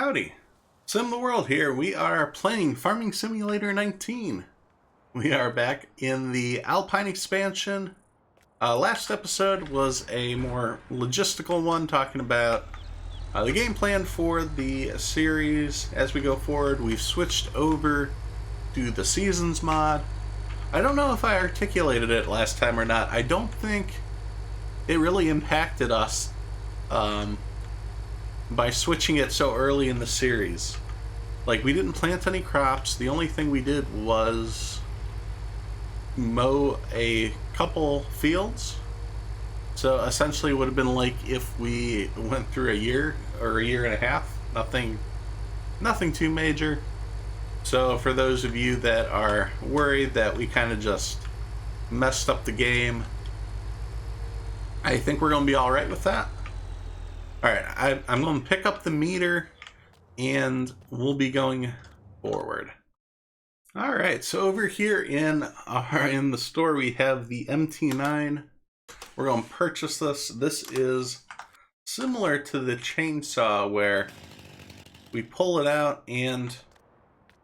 Howdy, SimTheWorld here. We are playing Farming Simulator 19. We are back in the Alpine expansion. Last episode was a more logistical one, talking about the game plan for the series. As we go forward, we've switched over to the Seasons mod. I don't know if I articulated it last time or not. I don't think it really impacted us by switching it so early in the series. Like, we didn't plant any crops. The only thing we did was mow a couple fields. So essentially it would have been like if we went through a year or a year and a half. Nothing too major. So for those of you that are worried that we kind of just messed up the game, I think we're going to be all right with that. Alright, I'm going to pick up the meter and we'll be going forward. Alright, so over here in the store we have the MT9. We're going to purchase this. This is similar to the chainsaw where we pull it out and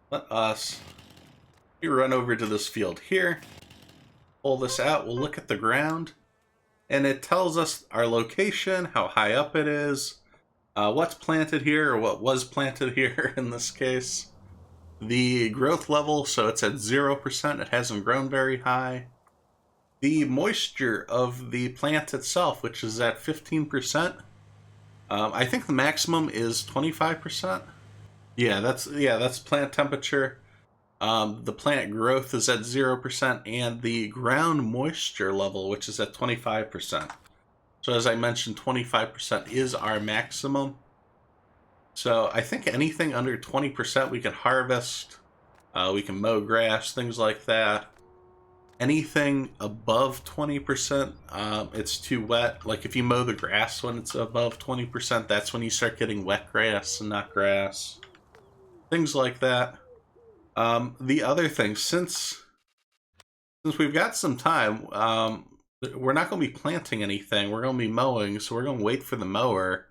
we run over to this field here, pull this out, we'll look at the ground, and it tells us our location, how high up it is, what's planted here, or what was planted here in this case. The growth level, so it's at 0%, it hasn't grown very high. The moisture of the plant itself, which is at 15%. I think the maximum is 25%. Yeah, that's plant temperature. The plant growth is at 0%, and the ground moisture level, which is at 25%. So as I mentioned, 25% is our maximum. So I think anything under 20% we can harvest. We can mow grass, things like that. Anything above 20%, it's too wet. Like if you mow the grass when it's above 20%, that's when you start getting wet grass and not grass. Things like that. The other thing, since we've got some time, we're not going to be planting anything. We're going to be mowing, so we're going to wait for the mower.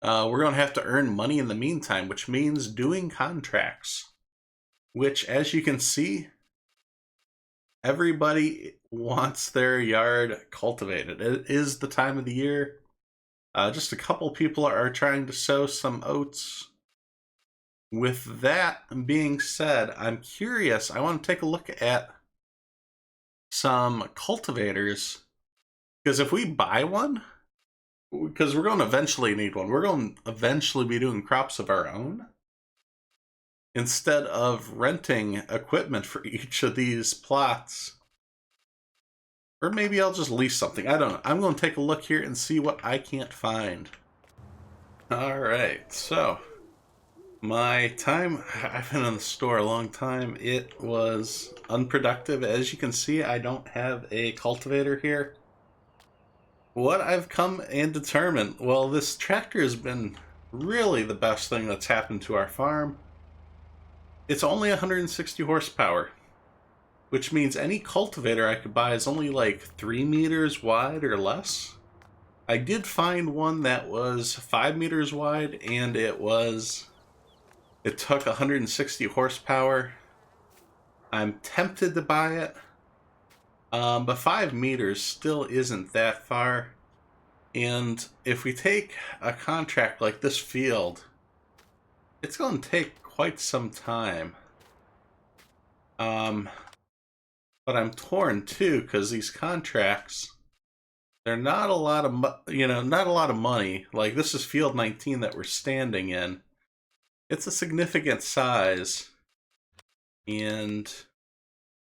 We're going to have to earn money in the meantime, which means doing contracts. Which, as you can see, everybody wants their yard cultivated. It is the time of the year. Just a couple people are trying to sow some oats. With that being said, I'm curious. I want to take a look at some cultivators. Because if we buy one, because we're going to eventually need one. We're going to eventually be doing crops of our own. Instead of renting equipment for each of these plots. Or maybe I'll just lease something. I don't know. I'm going to take a look here and see what I can't find. Alright, so my time, I've been in the store a long time. It was unproductive. As you can see, I don't have a cultivator here. What I've come and determined, well, this tractor has been really the best thing that's happened to our farm. It's only 160 horsepower, which means any cultivator I could buy is only like 3 meters wide or less. I did find one that was 5 meters wide, and it took 160 horsepower. I'm tempted to buy it, but 5 meters still isn't that far. And if we take a contract like this field, it's going to take quite some time. But I'm torn too, because these contracts, they're not a lot of not a lot of money. Like, this is field 19 that we're standing in. It's a significant size, and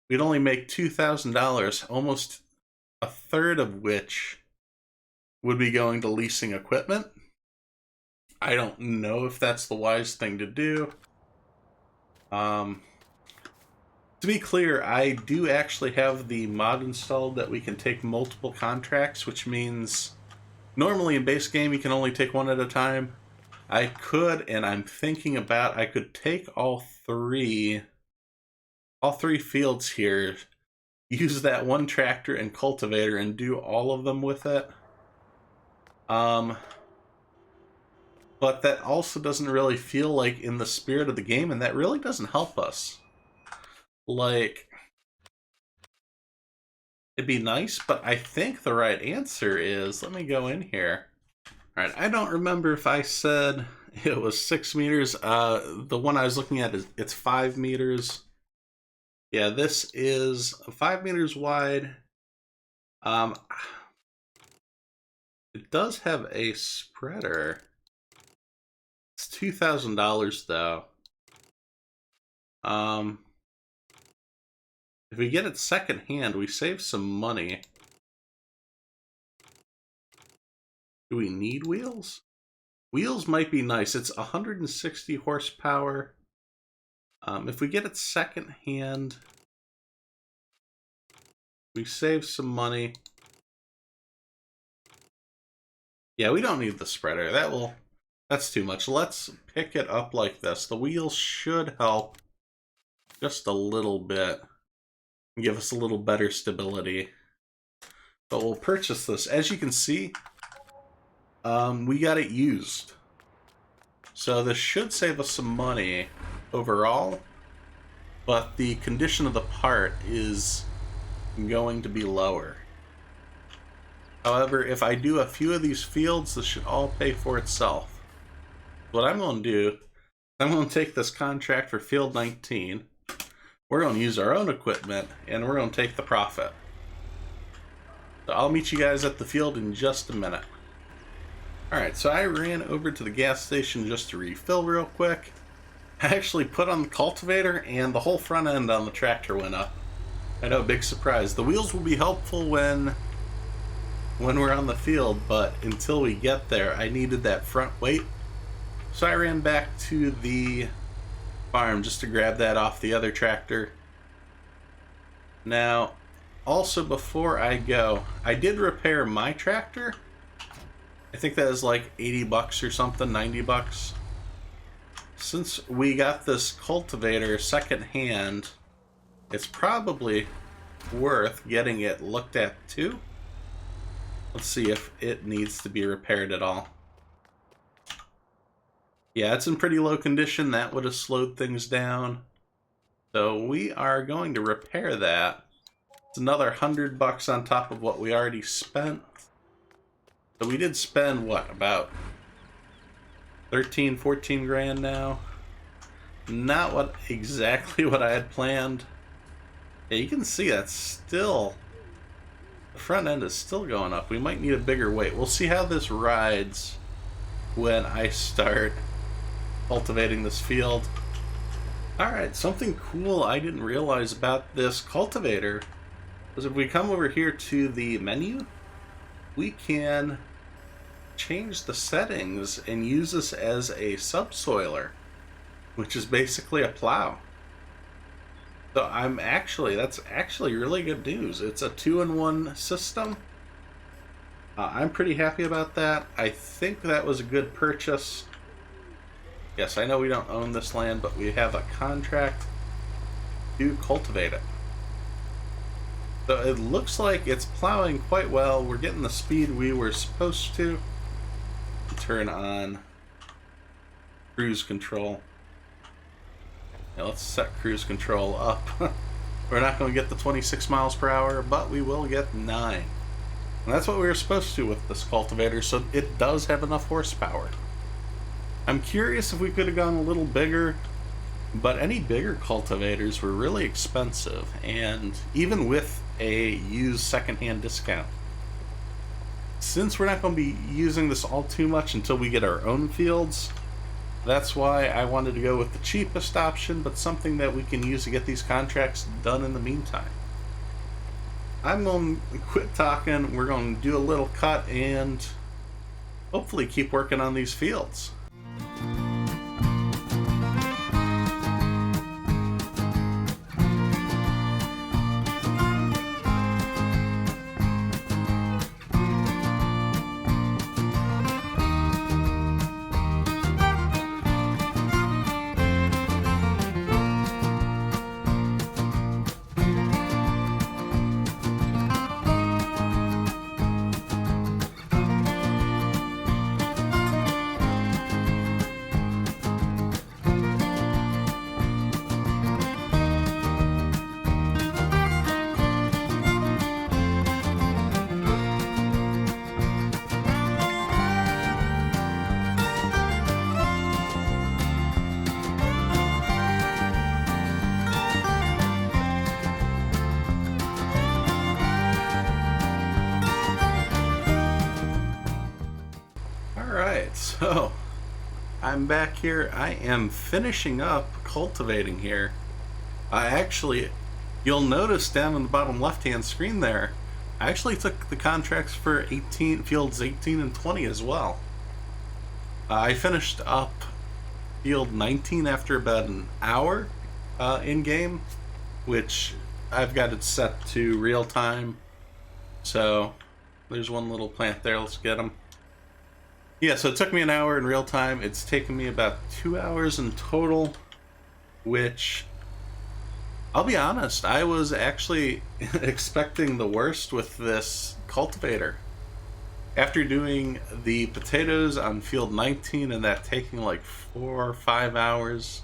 we'd only make $2,000, almost a third of which would be going to leasing equipment. I don't know if that's the wise thing to do. To be clear, I do actually have the mod installed that we can take multiple contracts, which means normally in base game you can only take one at a time. I could, and I'm thinking about, I could take all three fields here, use that one tractor and cultivator and do all of them with it. but that also doesn't really feel like in the spirit of the game, and that really doesn't help us. Like, it'd be nice, but I think the right answer is, let me go in here. All right, I don't remember if I said it was 6 meters. The one I was looking at, it's 5 meters. Yeah, this is 5 meters wide. It does have a spreader. It's $2,000 though. If we get it secondhand, we save some money. Do we need wheels? Wheels might be nice. It's 160 horsepower. If we get it secondhand, we save some money. Yeah, we don't need the spreader. That's too much. Let's pick it up like this. The wheels should help just a little bit. Give us a little better stability. But we'll purchase this. As you can see, we got it used. So this should save us some money overall, but the condition of the part is going to be lower. However, if I do a few of these fields, this should all pay for itself. What I'm going to do, I'm going to take this contract for field 19. We're going to use our own equipment, and we're going to take the profit. So I'll meet you guys at the field in just a minute. Alright, so I ran over to the gas station just to refill real quick. I actually put on the cultivator, and the whole front end on the tractor went up. I know, big surprise. The wheels will be helpful when we're on the field, but until we get there, I needed that front weight. So I ran back to the farm just to grab that off the other tractor. Now, also before I go, I did repair my tractor. I think that is like 80 bucks or something, 90 bucks. Since we got this cultivator secondhand, it's probably worth getting it looked at too. Let's see if it needs to be repaired at all. Yeah, it's in pretty low condition. That would have slowed things down. So we are going to repair that. It's another 100 bucks on top of what we already spent. So we did spend, what, about 13, 14 grand now? Not exactly what I had planned. Yeah, you can see that's still, the front end is still going up. We might need a bigger weight. We'll see how this rides when I start cultivating this field. Alright, something cool I didn't realize about this cultivator is if we come over here to the menu, we can change the settings and use this as a subsoiler, which is basically a plow. So that's actually really good news. It's a 2-in-1 system. I'm pretty happy about that. I think that was a good purchase. Yes, I know we don't own this land, but we have a contract to cultivate it. So it looks like it's plowing quite well. We're getting the speed we were supposed to. Turn on cruise control. Now let's set cruise control up. We're not going to get the 26 miles per hour, but we will get 9. And that's what we were supposed to with this cultivator, so it does have enough horsepower. I'm curious if we could have gone a little bigger, but any bigger cultivators were really expensive, and even with a used secondhand discount. Since we're not going to be using this all too much until we get our own fields, that's why I wanted to go with the cheapest option, but something that we can use to get these contracts done in the meantime. I'm going to quit talking, we're going to do a little cut, and hopefully keep working on these fields. So, I'm back here. I am finishing up cultivating here. Actually, you'll notice down in the bottom left-hand screen there, I actually took the contracts for fields 18 and 20 as well. I finished up field 19 after about an hour in-game, which I've got it set to real time. So, there's one little plant there. Let's get him. Yeah, so it took me an hour in real time. It's taken me about 2 hours in total, which, I'll be honest, I was actually expecting the worst with this cultivator. After doing the potatoes on field 19 and that taking like 4 or 5 hours,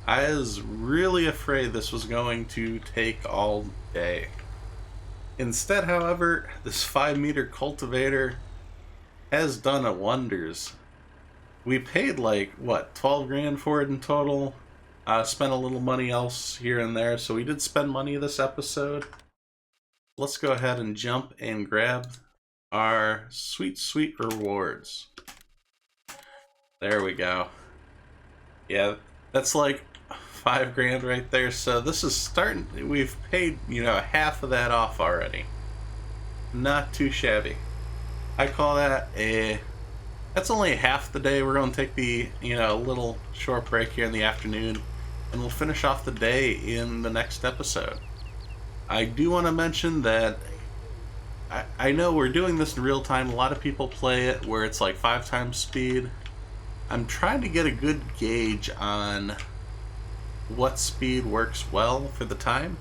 I was really afraid this was going to take all day. Instead, however, this 5-meter cultivator has done it wonders. We paid like, what, 12 grand for it in total. Spent a little money else here and there, so we did spend money this episode. Let's go ahead and jump and grab our sweet, sweet rewards. There we go. Yeah, that's like 5 grand right there, so this is starting, we've paid, half of that off already. Not too shabby. I call that that's only half the day. We're going to take the, little short break here in the afternoon, and we'll finish off the day in the next episode. I do want to mention that I know we're doing this in real time. A lot of people play it where it's like 5 times speed. I'm trying to get a good gauge on what speed works well for the time,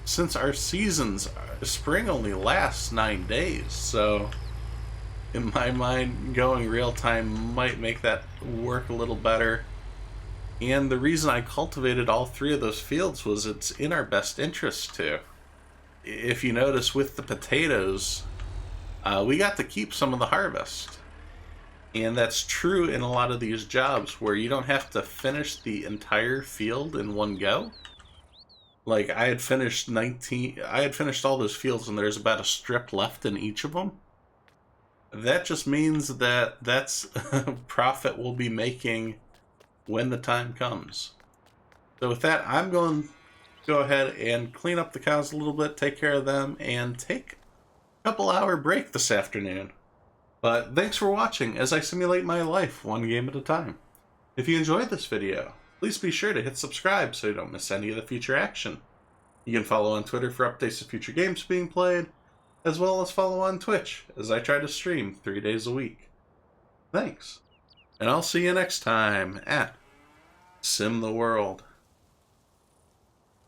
since our seasons, spring only lasts 9 days, so in my mind, going real time might make that work a little better. And the reason I cultivated all 3 of those fields was it's in our best interest to. If you notice with the potatoes, we got to keep some of the harvest. And that's true in a lot of these jobs where you don't have to finish the entire field in one go. Like I had finished all those fields and there's about a strip left in each of them. That just means that that's a profit we'll be making when the time comes. So with that, I'm going to go ahead and clean up the cows a little bit, take care of them, and take a couple-hour break this afternoon. But thanks for watching as I simulate my life one game at a time. If you enjoyed this video, please be sure to hit subscribe so you don't miss any of the future action. You can follow on Twitter for updates of future games being played, as well as follow on Twitch, as I try to stream 3 days a week. Thanks, and I'll see you next time at SimTheWorld.